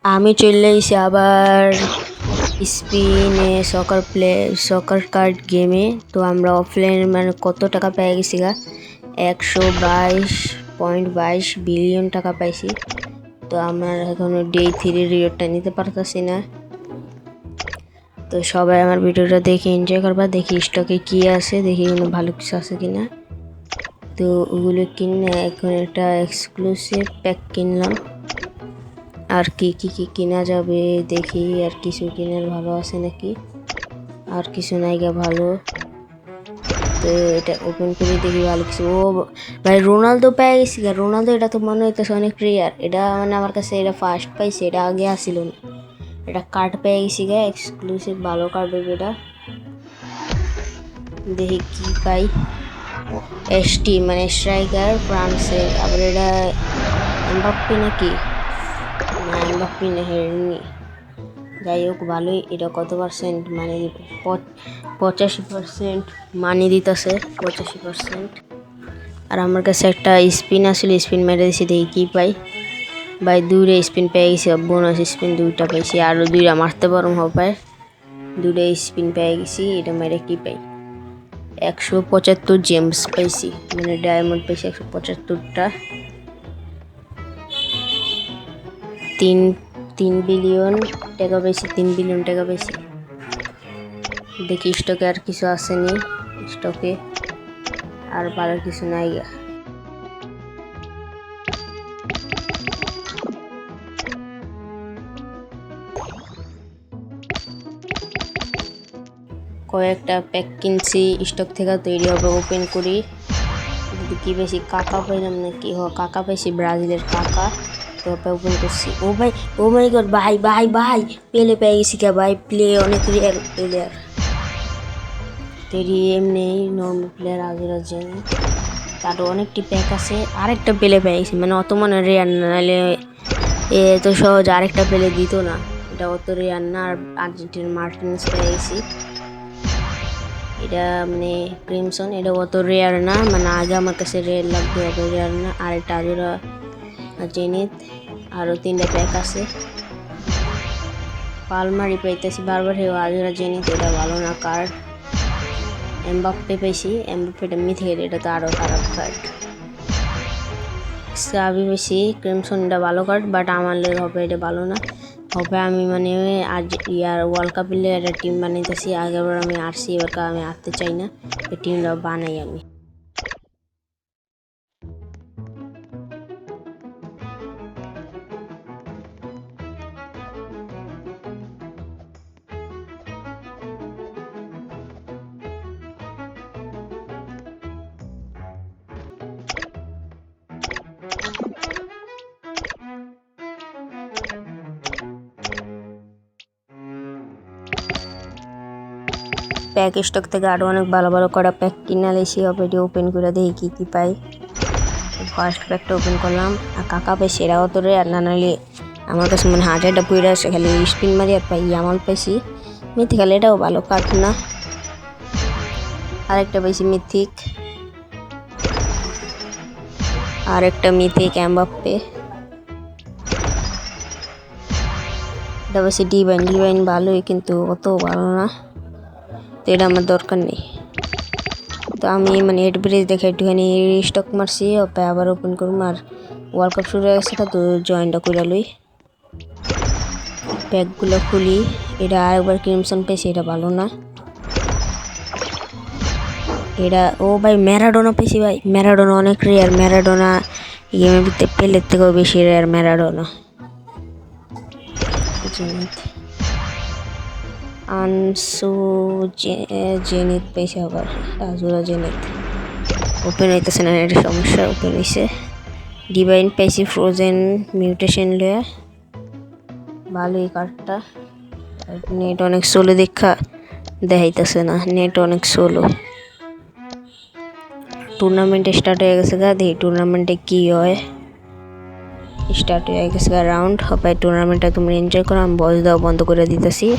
আমি চলে এসেছি আবার স্পিনে সকার কার্ড গেমে। তো আমরা অফলাইন মানে কত টাকা পেয়ে গেছি গা 122.22 বিলিয়ন টাকা পাইছি। তো আমরা এখনো ডে 3 রিওয়ার্ডটা নিতে পারতেছি না। তো সবাই আমার ভিডিওটা দেখে এনজয় করবা। দেখি স্টকে কি আছে, দেখি কোনো ভালো কিছু আছে কিনা। তো ওগুলো কিনে এখন একটা এক্সক্লুসিভ প্যাক কিনলাম। আর কি কিনা যাবে দেখি, আর কিছু কিনার ভালো আছে নাকি, আর কিছু নাইগা ভালো। তো এটা ওপেন করে দেখি ভালো কিছু। ও ভাই রোনালদো পেয়ে গেছি গা। রোনালদো এটা তো মনে হইতেছে অনেক রেয়ার। এটা মানে আমার কাছে এটা ফার্স্ট পাইছে, এটা আগে আসিল না। এটা কার্ড পেয়ে গেছি গা, এক্সক্লুসিভ ভালো কার্ড হবে এটা। দেখি কি পাই। এসটি মানে স্ট্রাইকার ফ্রান্সের। আবার এটা এমবাপ্পে নাকি, না এমবাপ্পে না, হেরনি। যাই হোক ভালোই। এটা কত পার্সেন্ট মানে 85% মানি দিতেছে, 85%। আর আমার কাছে একটা স্পিন আসলে স্পিন মেরে দিয়েছি, দেখি কী পাই। ভাই দুইটা স্পিন পেয়ে গেছি, বোনাস স্পিন 2টা পাইছি, আরও 2টা মারতে পারো হবে। 2টা স্পিন পেয়ে গেছি, এটা মেরে কী পাই 175 জেমস পাইছি, মানে ডায়মন্ড পাইছি 175টা। 3 বিলিয়ন টাকা পাইছি, 3 বিলিয়ন টাকা পাইছি। দেখি স্টকে আর কিছু আসেনি, স্টকে আর ভালো কিছু নাই গা। কয়েকটা প্যাক কিনছি স্টক থেকে, তৈরি হবে। ওপেন করি, যদি কি বেশি কাকা পাইলাম নাকি, কাকা পাইছি, ব্রাজিলের কাকা। তো ওপেন করছি। ও ভাই, ও মাই গড, ভাই ভাই ভাই পেলে পেয়ে গেছি কে ভাই। প্লে অনেক রিয়ার প্লেয়ার, তেরি এমনি নর্মাল প্লেয়ার আজেরা জেনে। তারও অনেকটি প্যাক আছে। আরেকটা পেলে পেয়ে গেছি, মানে অত মনে রেয়ার না, নাহলে এ তো সহজ আরেকটা পেলে দিত না। এটা অত রেয়ার না। আর আর্জেন্টিনার মার্টিনেস পেয়ে গেছি, এটা মানে ক্রিমসন। এটা অত রেয়ার না, মানে আগে আমার কাছে রেয়ার লাগবে, অত রেয়ার না। আর একটা আজরা জেনিত। আরও 3টা প্যাক আছে। পালমারি পাইতেছি বারবার, হেও আজরা জেনিত, এটা ভালো না কার্ড। এমবাপ্পে পাইছি, এমবাপ্পেটা মিথে, এটা তো আরও খারাপ কার্ড। সাবি পাইছি ক্রিমসন, এটা ভালো কার্ড, বাট আমার লেগে হবে এটা ভালো না হবে। আমি মানে আজ ইয়ার ওয়ার্ল্ড কাপের একটা টিম বানাইতেছি। আগেরবার আমি আরসি, এবার আমি আরতে চাই না, এই টিমটা বানাই আমি। প্যাক স্টক থেকে আরও অনেক ভালো ভালো করা প্যাক কিনে লেছি। এটি ওপেন করে দেখি কী পাই। ফার্স্ট প্যাকটা ওপেন করলাম, আর কাকা পাই সেরাও তো রে। আর না নাহলে আমার কাছে মনে হয় হাজারটা পুইরা আছে, খালি স্পিন মারি আর পাই ইয়ামাল পাইছি। মিথিক খালি এটাও ভালো কাট না। আরেকটা পাইছি মিথিক, আরেকটা মিথিক এমবাপ্পে। এটা পাইছি ডিভাইন। ডিভাইন ভালোই, কিন্তু অত ভালো না, তো এটা আমার দরকার নেই। তো আমি মানে এড ব্রিজ দেখে একটুখানি স্টক মারছি, আবার ওপেন করবো। আর ওয়ার্ল্ড কাপ শুরু হয়ে গেছে, তো জয়েনটা করে লই। প্যাকগুলো খুলি। এটা আরেকবার ক্রিমসন পেয়েছি, এটা ভালো না। এটা ও ভাই ম্যারাডোনা পেয়েছি ভাই। ম্যারাডোনা অনেক রেয়ার। ম্যারাডোনা গেমের ভিতরে পেলের থেকেও বেশি রেয়ার ম্যারাডোনা। আনসু জেনিত পেয়েছে, আবার আজুরা জেনিত। ওপেন হইতেছে না, এটা সমস্যা। ওপেন হয়েছে। ডিভাইন পেয়েছি, ফ্রোজেন মিউটেশন লয়ে, ভালোই কার্ডটা। নেট অনেক সোলো দেখা দেখাইতেছে না, নেট অনেক সোলো। টুর্নামেন্ট স্টার্ট হয়ে গেছে গা, দেখি টুর্নামেন্টে কি হয়। স্টার্ট হয়ে গেছে গা রাউন্ড। হবে টুর্নামেন্টটা তুমি এনজয় করো, আমি বয়স দেওয়া বন্ধ করে দিতেছি।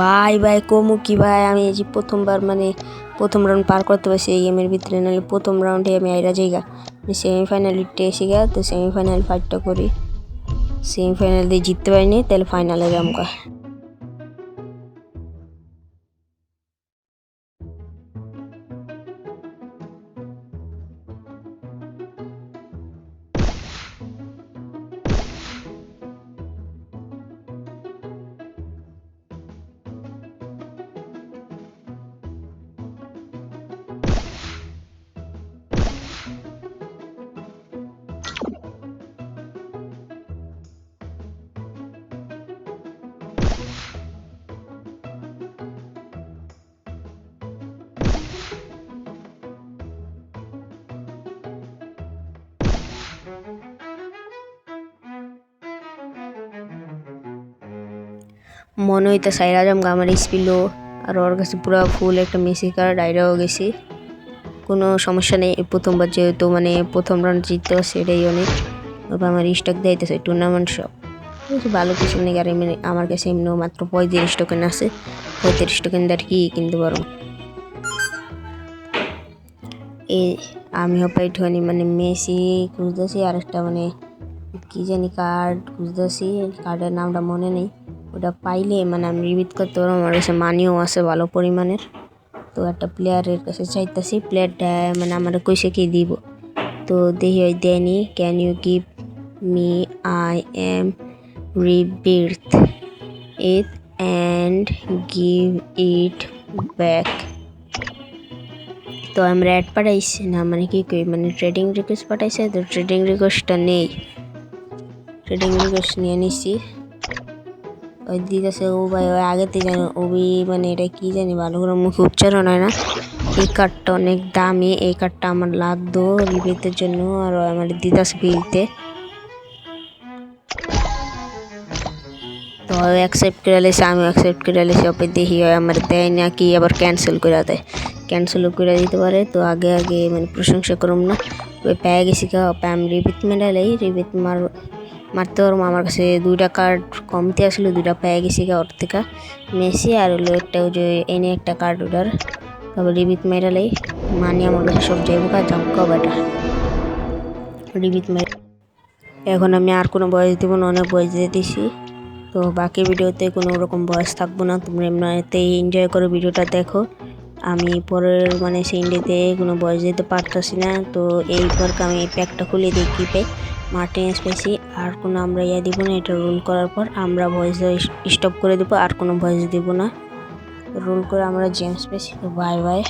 ভাই ভাই কমু কি ভাই, আমি এই যে প্রথমবার মানে প্রথম রাউন্ড পার করতে পারছি এই গেমের ভিতরে, নাহলে প্রথম রাউন্ডে আমি আইরা যাইগা সেমিফাইনালে এসে গা। তো সেমিফাইনাল ফাইটটা করি, সেমিফাইনাল দিয়ে জিততে পারিনি, তাহলে ফাইনালে যামগা। মনে হইতে সাইরা যাম আমার স্পিলো, আর ওর কাছে পুরো ফুল একটা মেসি কার্ড আইরাও গেছি। কোনো সমস্যা নেই, প্রথমবার যেহেতু মানে প্রথম রাউন্ড জিততে পারছি এটাই অনেক। তবে আমার স্টক দিতেছে টুর্নামেন্ট সব ভালো কিছু নেই, আর এমনি আমার কাছে এমনিও মাত্র 35 টোকেন আছে। 35 টোকেন দিয়ে কি কিনতে পারো। এই আমিও পাইঠনি মানে মেসি খুঁজতেছি, আর একটা মানে কি জানি কার্ড খুঁজতেছি, কার্ডের নামটা মনে নেই। ওটা পাইলে মানে আমি রিপিট করতে পারবো, আমার কাছে মানিও আছে ভালো পরিমাণের। তো একটা প্লেয়ারের কাছে চাইতেছি, প্লেয়ারটা মানে আমার কইসে কি দিব, তো দেখি ওই দেয়নি। Can you give me, I am rebirth it and give it back. তো আমরা অ্যাড পাঠাইছি না, মানে কি কই মানে ট্রেডিং রিকোয়েস্ট পাঠাইছে, তো ট্রেডিং রিকোয়েস্টটা নেই, ট্রেডিং রিকোয়েস্ট নিয়ে নিছি। ওই দিতেছে ও ভাই, ওই আগেতে জানো ওবি মানে এটা কি জানি ভালো করে মুখে উচ্চারণ হয় না। এই কার্ডটা অনেক দামি, এই কার্ডটা আমার লাগতো রিবেতের জন্য, আর আমার দিদাস ফিরতে। তো অ্যাকসেপ্ট করে লেছে, আমি অ্যাকসেপ্ট করে লেছি। ওপরে দেখি হয় আমার দেয় না কি আবার ক্যান্সেল করে দেয়, ক্যান্সেলও করে দিতে পারে। তো আগে আগে মানে প্রশংসা করুম না, ওই পেয়ে গেছি কা আমি রিপিট মেডালেই রিপিট মারতে পারবো। আমার কাছে 2টা কার্ড কমতে আসলো, 2টা পেয়ে গেছি কা ওর থেকে মেসি, আর হলো একটা ওই যে এনে একটা কার্ড ওটার। তারপর রিপিট মেডালেই মানি আমার কাছে সব যাইব কা জমকা বেটা রিপিট মেডাল। এখন আমি আর কোনো বয়স দিব না, অনেক বয়স দিয়ে দিছি। তো বাকি ভিডিওতে কোনো রকম বয়স থাকবো না, তোমরা এমনিতেই এনজয় করো, ভিডিওটা দেখো। আমি পরের মানে সিন্ডিতে কোনো বয়স দিতে পারতেছি না। তো এইবার আমি এই প্যাকটা খুলে দিই কি পাই, মার্টিনেজ পেয়েছি। আর কোনো আমরা ইয়া দিব না, এটা রোল করার পর আমরা ভয়েস স্টপ করে দেবো, আর কোনো ভয়েস দিব না। রোল করে আমরা জেমস পেয়েছি। তো বাই বাই।